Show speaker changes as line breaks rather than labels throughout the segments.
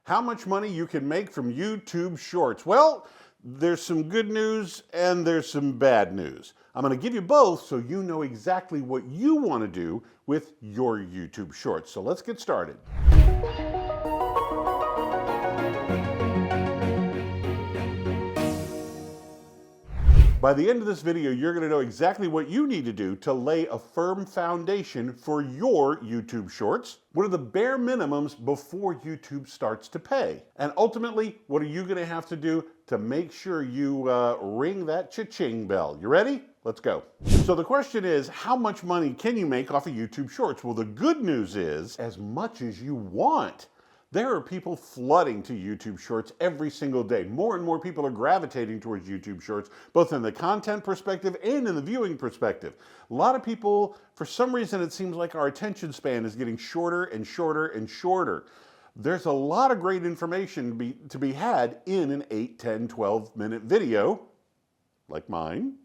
how much money you can make from YouTube Shorts. Well, there's some good news and there's some bad news. I'm going to give you both so you know exactly what you want to do with your YouTube Shorts. So let's get started. By the end of this video, you're going to know exactly what you need to do to lay a firm foundation for your YouTube Shorts. What are the bare minimums before YouTube starts to pay? And ultimately, what are you going to have to do to make sure you ring that cha-ching bell? You ready? Let's go. So the question is, how much money can you make off of YouTube Shorts? Well, the good news is, as much as you want. There are people flooding to YouTube Shorts every single day. More and more people are gravitating towards YouTube Shorts, both in the content perspective and in the viewing perspective. A lot of people, for some reason, it seems like our attention span is getting shorter and shorter and shorter. There's a lot of great information to be had in an 8, 10, 12-minute video, like mine.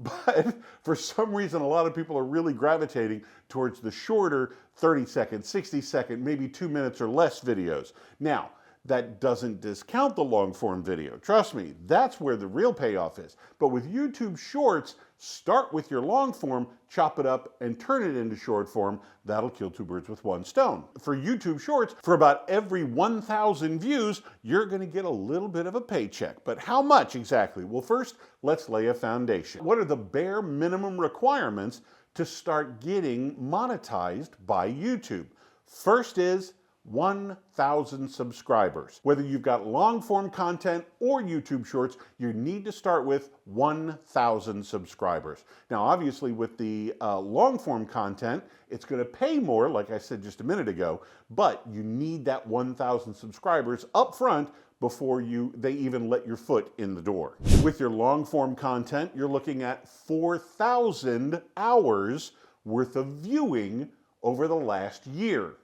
But for some reason, a lot of people are really gravitating towards the shorter 30-second, 60-second, maybe 2 minutes or less videos. Now, that doesn't discount the long-form video. Trust me, that's where the real payoff is. But with YouTube Shorts, start with your long form, chop it up, and turn it into short form. That'll kill two birds with one stone. For YouTube Shorts, for about every 1,000 views, you're going to get a little bit of a paycheck. But how much exactly? Well, first, let's lay a foundation. What are the bare minimum requirements to start getting monetized by YouTube? First is 1,000 subscribers. Whether you've got long form content or YouTube Shorts, you need to start with 1,000 subscribers. Now, obviously, with the long form content, it's going to pay more, like I said just a minute ago, but you need that 1,000 subscribers up front before they even let your foot in the door. With your long form content, you're looking at 4,000 hours worth of viewing over the last year.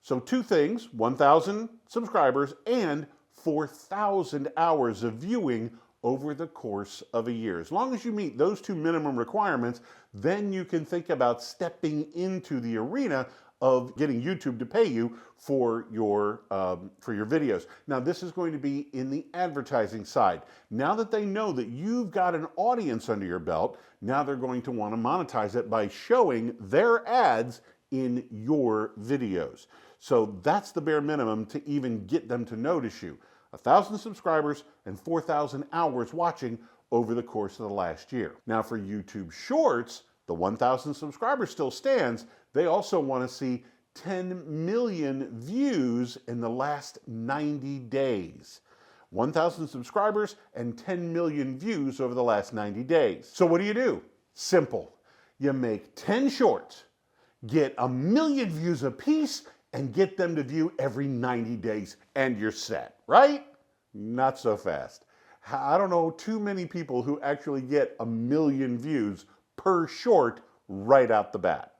So two things, 1,000 subscribers and 4,000 hours of viewing over the course of a year. As long as you meet those two minimum requirements, then you can think about stepping into the arena of getting YouTube to pay you for your videos. Now, this is going to be in the advertising side. Now that they know that you've got an audience under your belt, now they're going to want to monetize it by showing their ads in your videos. So that's the bare minimum to even get them to notice you. 1,000 subscribers and 4,000 hours watching over the course of the last year. Now for YouTube Shorts, the 1,000 subscribers still stands. They also want to see 10 million views in the last 90 days. 1,000 subscribers and 10 million views over the last 90 days. So what do? Simple. You make 10 shorts, get 1 million views a piece, and get them to view every 90 days, and you're set, right? Not so fast. I don't know too many people who actually get 1 million views per short right out the bat.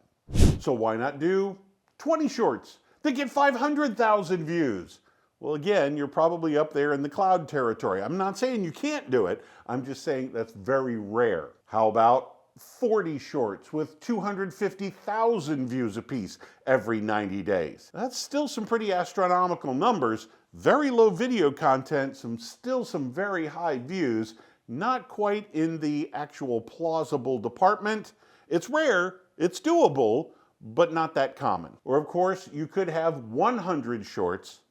So why not do 20 shorts that get 500,000 views? Well, again, you're probably up there in the cloud territory. I'm not saying you can't do it. I'm just saying that's very rare. How about 40 shorts with 250,000 views apiece every 90 days. That's still some pretty astronomical numbers. Very low video content, still some very high views, not quite in the actual plausible department. It's rare, it's doable, but not that common. Or of course, you could have 100 shorts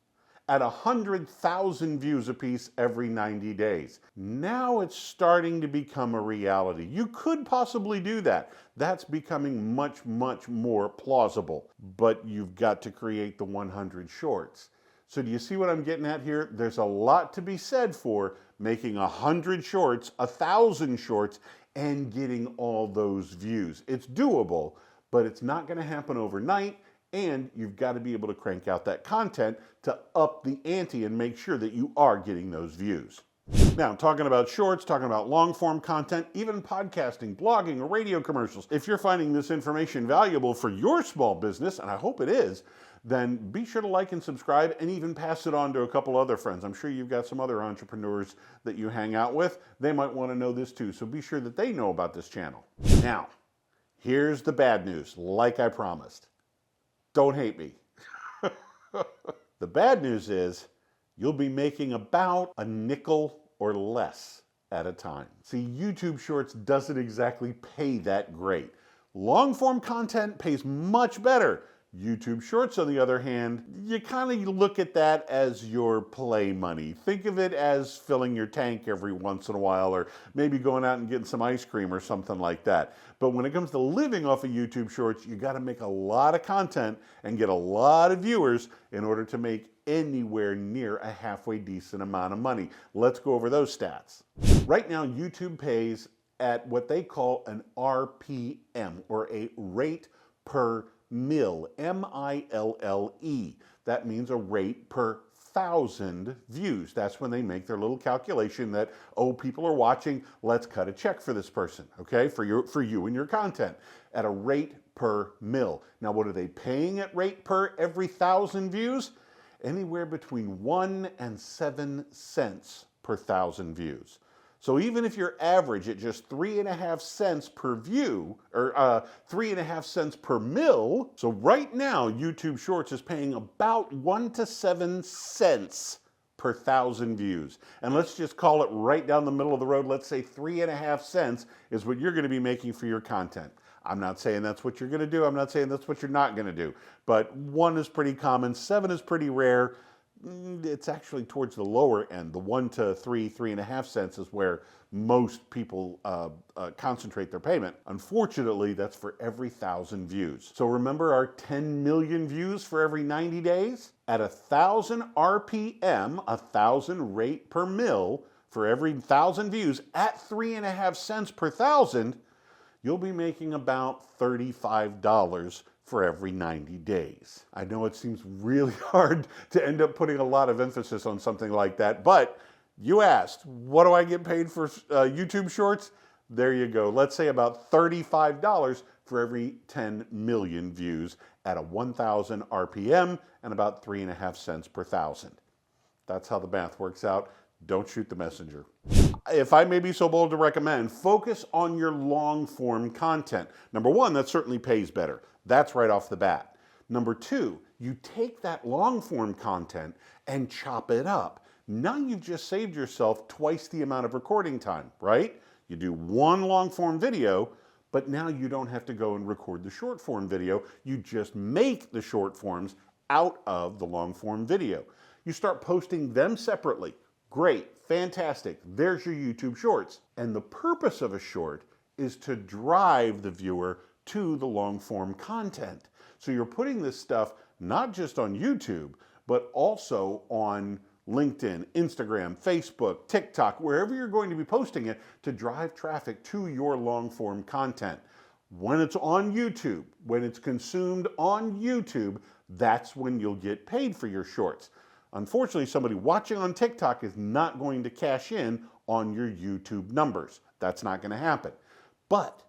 at 100,000 views apiece every 90 days. Now it's starting to become a reality. You could possibly do that. That's becoming much, much more plausible, but you've got to create the 100 shorts. So do you see what I'm getting at here? There's a lot to be said for making 100 shorts, 1,000 shorts, and getting all those views. It's doable, but it's not gonna happen overnight. And you've got to be able to crank out that content to up the ante and make sure that you are getting those views. Now, talking about shorts, talking about long form content, even podcasting, blogging, or radio commercials. If you're finding this information valuable for your small business, and I hope it is, then be sure to like and subscribe and even pass it on to a couple other friends. I'm sure you've got some other entrepreneurs that you hang out with. They might want to know this too, so be sure that they know about this channel. Now, here's the bad news, like I promised. Don't hate me. The bad news is you'll be making about a nickel or less at a time. See, YouTube Shorts doesn't exactly pay that great. Long form content pays much better. YouTube Shorts, on the other hand, you kind of look at that as your play money. Think of it as filling your tank every once in a while, or maybe going out and getting some ice cream or something like that. But when it comes to living off of YouTube Shorts, you got to make a lot of content and get a lot of viewers in order to make anywhere near a halfway decent amount of money. Let's go over those stats. Right now, YouTube pays at what they call an RPM, or a rate per Mille, M-I-L-L-E. That means a rate per 1,000 views. That's when they make their little calculation that, oh, people are watching, let's cut a check for this person, okay, for you and your content, at a rate per Mille. Now, what are they paying at rate per every 1,000 views? Anywhere between 1 and 7 cents per 1,000 views. So even if you're average at just 3.5 cents per view, or 3.5 cents per mil, so right now YouTube Shorts is paying about 1 to 7 cents per 1,000 views. And let's just call it right down the middle of the road. Let's say 3.5 cents is what you're going to be making for your content. I'm not saying that's what you're going to do. I'm not saying that's what you're not going to do. But 1 is pretty common. 7 is pretty rare. It's actually towards the lower end. The 1 to 3.5 cents is where most people concentrate their payment. Unfortunately, that's for every 1,000 views. So remember our 10 million views for every 90 days? At 1,000 RPM, 1,000 rate per mil, for every 1,000 views at 3.5 cents per 1,000, you'll be making about $35 for every 90 days. I know it seems really hard to end up putting a lot of emphasis on something like that, but you asked, what do I get paid for YouTube Shorts? There you go. Let's say about $35 for every 10 million views at a 1,000 RPM and about 3.5 cents per 1,000. That's how the math works out. Don't shoot the messenger. If I may be so bold to recommend, focus on your long form content. Number one, that certainly pays better. That's right off the bat. Number two, you take that long form content and chop it up. Now you've just saved yourself twice the amount of recording time, right? You do one long form video, but now you don't have to go and record the short form video. You just make the short forms out of the long form video. You start posting them separately. Great, fantastic. There's your YouTube Shorts. And the purpose of a short is to drive the viewer to the long form content. So you're putting this stuff not just on YouTube, but also on LinkedIn, Instagram, Facebook, TikTok, wherever you're going to be posting it to drive traffic to your long form content. When it's on YouTube, when it's consumed on YouTube, that's when you'll get paid for your shorts. Unfortunately, somebody watching on TikTok is not going to cash in on your YouTube numbers. That's not going to happen. But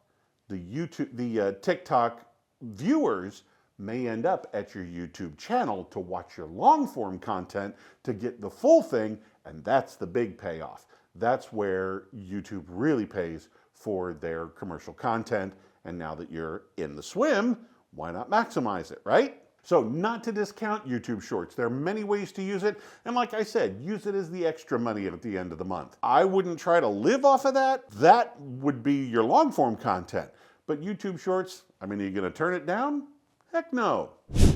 the TikTok viewers may end up at your YouTube channel to watch your long form content to get the full thing, and that's the big payoff. That's where YouTube really pays for their commercial content, and now that you're in the swim, why not maximize it, right? So not to discount YouTube Shorts. There are many ways to use it, and like I said, use it as the extra money at the end of the month. I wouldn't try to live off of that. That would be your long form content. But YouTube Shorts, I mean, are you going to turn it down? Heck no.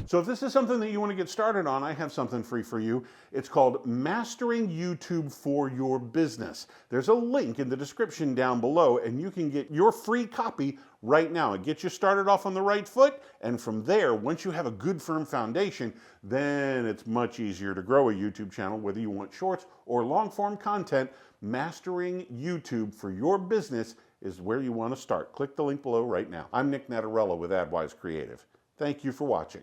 So if this is something that you want to get started on, I have something free for you. It's called Mastering YouTube for Your Business. There's a link in the description down below, and you can get your free copy right now. It gets you started off on the right foot, and from there, once you have a good firm foundation, then it's much easier to grow a YouTube channel, whether you want shorts or long form content. Mastering YouTube for Your Business is where you want to start. Click the link below right now. I'm Nick Natarella with AdWise Creative. Thank you for watching.